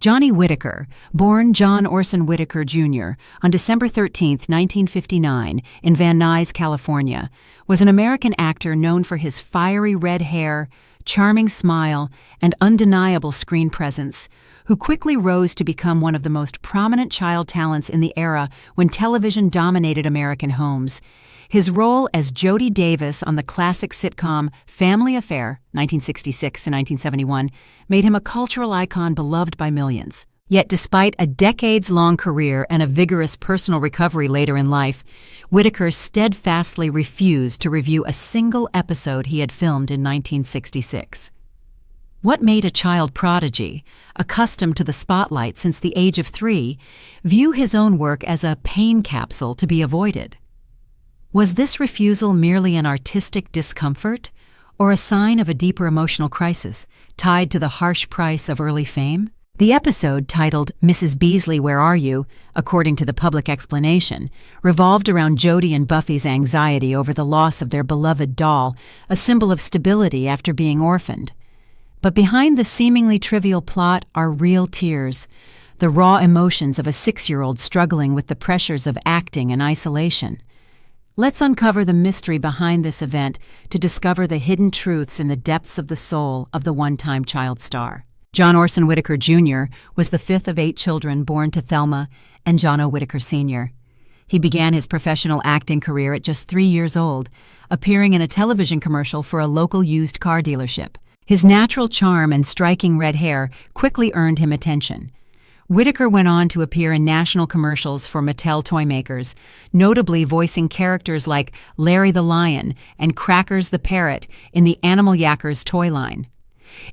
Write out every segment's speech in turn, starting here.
Johnny Whitaker, born John Orson Whitaker, Jr., on December 13, 1959, in Van Nuys, California, was an American actor known for his fiery red hair, charming smile, and undeniable screen presence, who quickly rose to become one of the most prominent child talents in the era when television dominated American homes. His role as Jody Davis on the classic sitcom Family Affair, 1966 to 1971, made him a cultural icon beloved by millions. Yet despite a decades-long career and a vigorous personal recovery later in life, Whitaker steadfastly refused to review a single episode he had filmed in 1966. What made a child prodigy, accustomed to the spotlight since the age of 3, view his own work as a pain capsule to be avoided? Was this refusal merely an artistic discomfort, or a sign of a deeper emotional crisis tied to the harsh price of early fame? The episode, titled "Mrs. Beasley, Where Are You?", according to the public explanation, revolved around Jody and Buffy's anxiety over the loss of their beloved doll, a symbol of stability after being orphaned. But behind the seemingly trivial plot are real tears, the raw emotions of a 6-year-old struggling with the pressures of acting and isolation. Let's uncover the mystery behind this event to discover the hidden truths in the depths of the soul of the one-time child star. John Orson Whitaker, Jr. was the 5th of 8 children born to Thelma and John O. Whitaker, Sr. He began his professional acting career at just 3 years old, appearing in a television commercial for a local used car dealership. His natural charm and striking red hair quickly earned him attention. Whitaker went on to appear in national commercials for Mattel toy makers, notably voicing characters like Larry the Lion and Crackers the Parrot in the Animal Yackers toy line.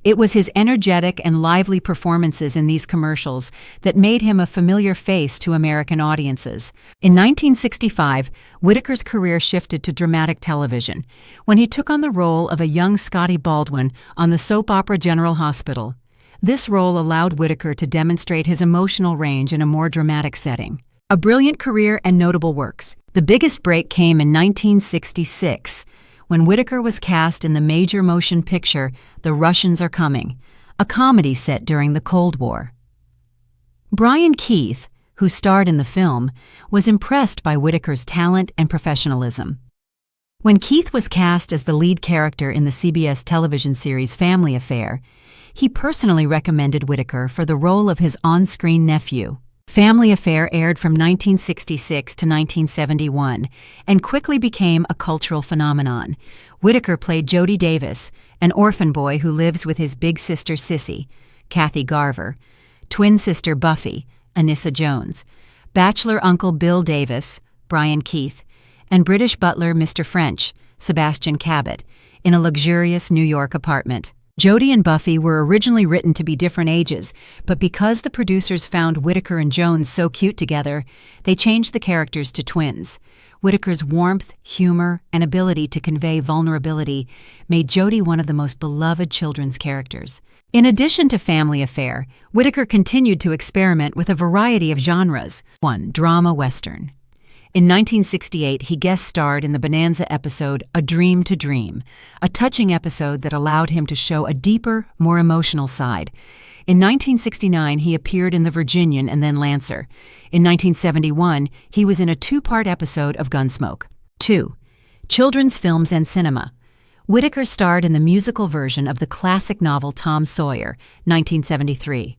It was his energetic and lively performances in these commercials that made him a familiar face to American audiences. In 1965, Whitaker's career shifted to dramatic television, when he took on the role of a young Scotty Baldwin on the soap opera General Hospital. This role allowed Whitaker to demonstrate his emotional range in a more dramatic setting. A brilliant career and notable works. The biggest break came in 1966, when Whitaker was cast in the major motion picture The Russians Are Coming, a comedy set during the Cold War. Brian Keith, who starred in the film, was impressed by Whitaker's talent and professionalism. When Keith was cast as the lead character in the CBS television series Family Affair, he personally recommended Whitaker for the role of his on-screen nephew. Family Affair aired from 1966 to 1971 and quickly became a cultural phenomenon. Whitaker played Jody Davis, an orphan boy who lives with his big sister Sissy, Kathy Garver, twin sister Buffy, Anissa Jones, bachelor uncle Bill Davis, Brian Keith, and British butler Mr. French, Sebastian Cabot, in a luxurious New York apartment. Jody and Buffy were originally written to be different ages, but because the producers found Whitaker and Jones so cute together, they changed the characters to twins. Whitaker's warmth, humor, and ability to convey vulnerability made Jody one of the most beloved children's characters. In addition to Family Affair, Whitaker continued to experiment with a variety of genres. 1. Drama Western. In 1968, he guest starred in the Bonanza episode A Dream to Dream, a touching episode that allowed him to show a deeper, more emotional side. In 1969, he appeared in The Virginian and then Lancer. In 1971, he was in a 2-part episode of Gunsmoke. 2. Children's films and cinema. Whitaker starred in the musical version of the classic novel Tom Sawyer, 1973.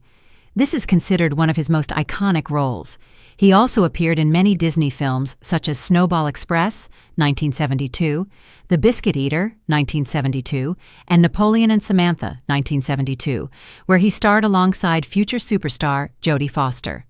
This is considered one of his most iconic roles. He also appeared in many Disney films such as Snowball Express, 1972, The Biscuit Eater, 1972, and Napoleon and Samantha, 1972, where he starred alongside future superstar Jodie Foster.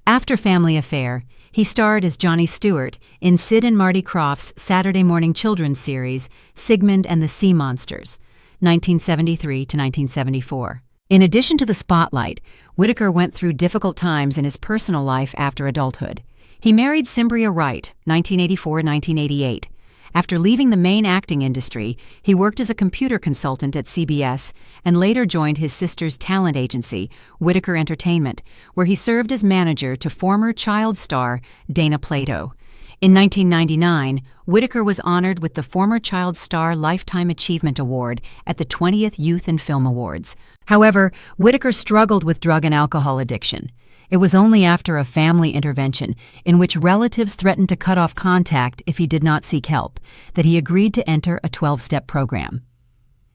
After Family Affair, he starred as Johnny Stewart in Sid and Marty Krofft's Saturday morning children's series Sigmund and the Sea Monsters, 1973 to 1974. In addition to the spotlight, Whitaker went through difficult times in his personal life after adulthood. He married Cimbria Wright, 1984-1988. After leaving the main acting industry, he worked as a computer consultant at CBS and later joined his sister's talent agency, Whitaker Entertainment, where he served as manager to former child star Dana Plato. In 1999, Whitaker was honored with the former child star Lifetime Achievement Award at the 20th Youth in Film Awards. However, Whitaker struggled with drug and alcohol addiction. It was only after a family intervention, in which relatives threatened to cut off contact if he did not seek help, that he agreed to enter a 12-step program.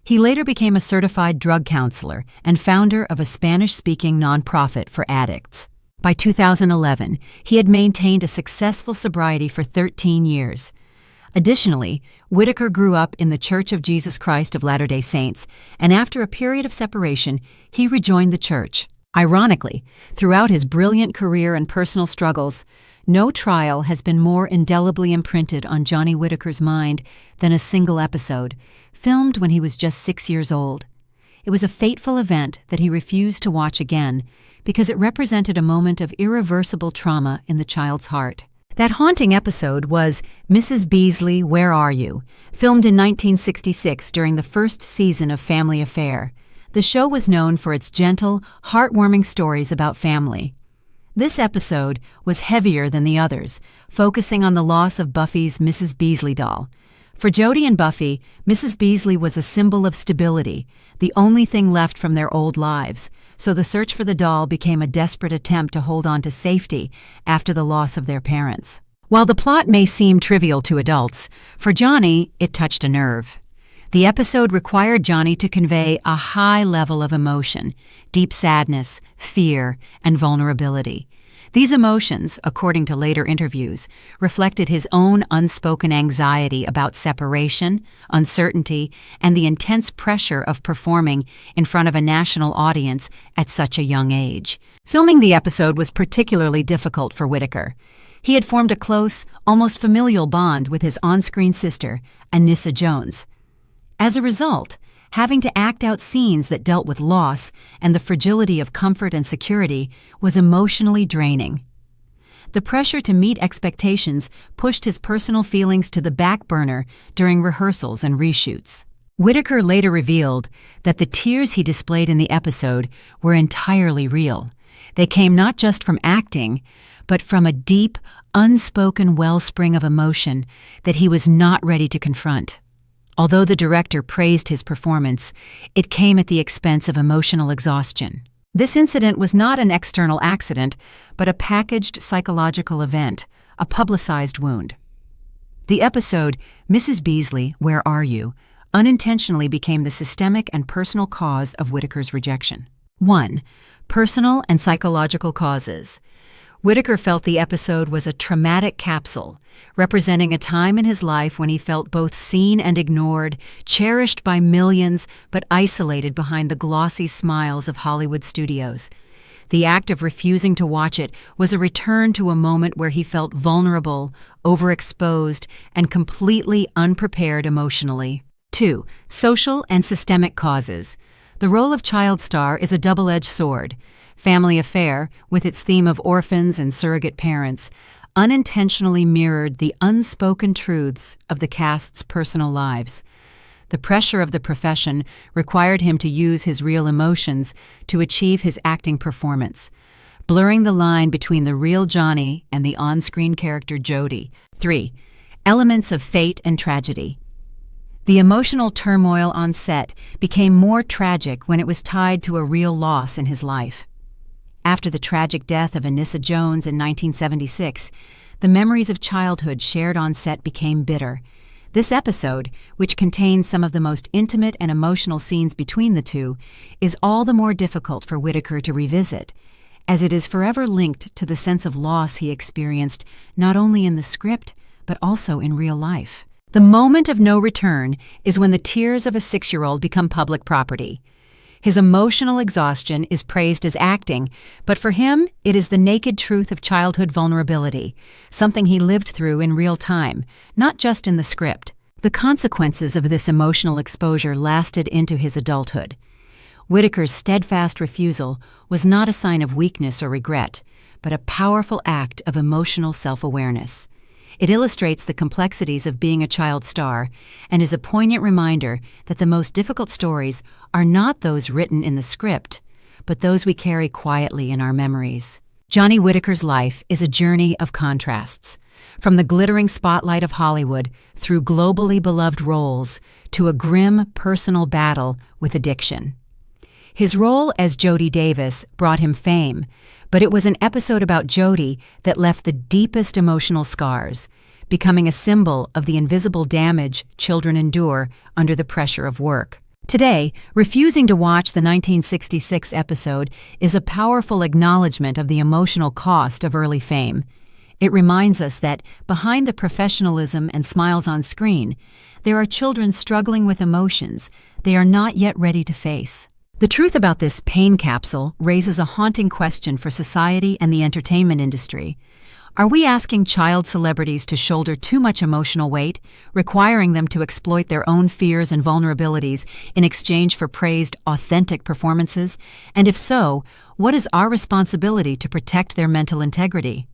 He later became a certified drug counselor and founder of a Spanish-speaking nonprofit for addicts. By 2011, he had maintained a successful sobriety for 13 years. Additionally, Whitaker grew up in the Church of Jesus Christ of Latter-day Saints, and after a period of separation, he rejoined the church. Ironically, throughout his brilliant career and personal struggles, no trial has been more indelibly imprinted on Johnny Whitaker's mind than a single episode, filmed when he was just 6 years old. It was a fateful event that he refused to watch again because it represented a moment of irreversible trauma in the child's heart. That haunting episode was Mrs. Beasley, Where Are You?, filmed in 1966 during the first season of Family Affair. The show was known for its gentle, heartwarming stories about family. This episode was heavier than the others, focusing on the loss of Buffy's Mrs. Beasley doll. For Jody and Buffy, Mrs. Beasley was a symbol of stability, the only thing left from their old lives, so the search for the doll became a desperate attempt to hold on to safety after the loss of their parents. While the plot may seem trivial to adults, for Johnny, it touched a nerve. The episode required Johnny to convey a high level of emotion, deep sadness, fear, and vulnerability. These emotions, according to later interviews, reflected his own unspoken anxiety about separation, uncertainty, and the intense pressure of performing in front of a national audience at such a young age. Filming the episode was particularly difficult for Whitaker. He had formed a close, almost familial bond with his on-screen sister, Anissa Jones. As a result, having to act out scenes that dealt with loss and the fragility of comfort and security was emotionally draining. The pressure to meet expectations pushed his personal feelings to the back burner during rehearsals and reshoots. Whitaker later revealed that the tears he displayed in the episode were entirely real. They came not just from acting, but from a deep, unspoken wellspring of emotion that he was not ready to confront. Although the director praised his performance, it came at the expense of emotional exhaustion. This incident was not an external accident, but a packaged psychological event, a publicized wound. The episode, Mrs. Beasley, Where Are You?, unintentionally became the systemic and personal cause of Whitaker's rejection. 1. Personal and psychological causes. Whitaker felt the episode was a traumatic capsule, representing a time in his life when he felt both seen and ignored, cherished by millions, but isolated behind the glossy smiles of Hollywood studios. The act of refusing to watch it was a return to a moment where he felt vulnerable, overexposed, and completely unprepared emotionally. 2. Social and systemic causes. The role of child star is a double-edged sword. Family Affair, with its theme of orphans and surrogate parents, unintentionally mirrored the unspoken truths of the cast's personal lives. The pressure of the profession required him to use his real emotions to achieve his acting performance, blurring the line between the real Johnny and the on-screen character Jody. 3. Elements of fate and tragedy. The emotional turmoil on set became more tragic when it was tied to a real loss in his life. After the tragic death of Anissa Jones in 1976, the memories of childhood shared on set became bitter. This episode, which contains some of the most intimate and emotional scenes between the two, is all the more difficult for Whitaker to revisit, as it is forever linked to the sense of loss he experienced not only in the script, but also in real life. The moment of no return is when the tears of a 6-year-old become public property. His emotional exhaustion is praised as acting, but for him, it is the naked truth of childhood vulnerability, something he lived through in real time, not just in the script. The consequences of this emotional exposure lasted into his adulthood. Whitaker's steadfast refusal was not a sign of weakness or regret, but a powerful act of emotional self-awareness. It illustrates the complexities of being a child star and is a poignant reminder that the most difficult stories are not those written in the script, but those we carry quietly in our memories. Johnny Whitaker's life is a journey of contrasts, from the glittering spotlight of Hollywood through globally beloved roles to a grim personal battle with addiction. His role as Jody Davis brought him fame, but it was an episode about Jody that left the deepest emotional scars, becoming a symbol of the invisible damage children endure under the pressure of work. Today, refusing to watch the 1966 episode is a powerful acknowledgement of the emotional cost of early fame. It reminds us that behind the professionalism and smiles on screen, there are children struggling with emotions they are not yet ready to face. The truth about this pain capsule raises a haunting question for society and the entertainment industry. Are we asking child celebrities to shoulder too much emotional weight, requiring them to exploit their own fears and vulnerabilities in exchange for praised, authentic performances? And if so, what is our responsibility to protect their mental integrity?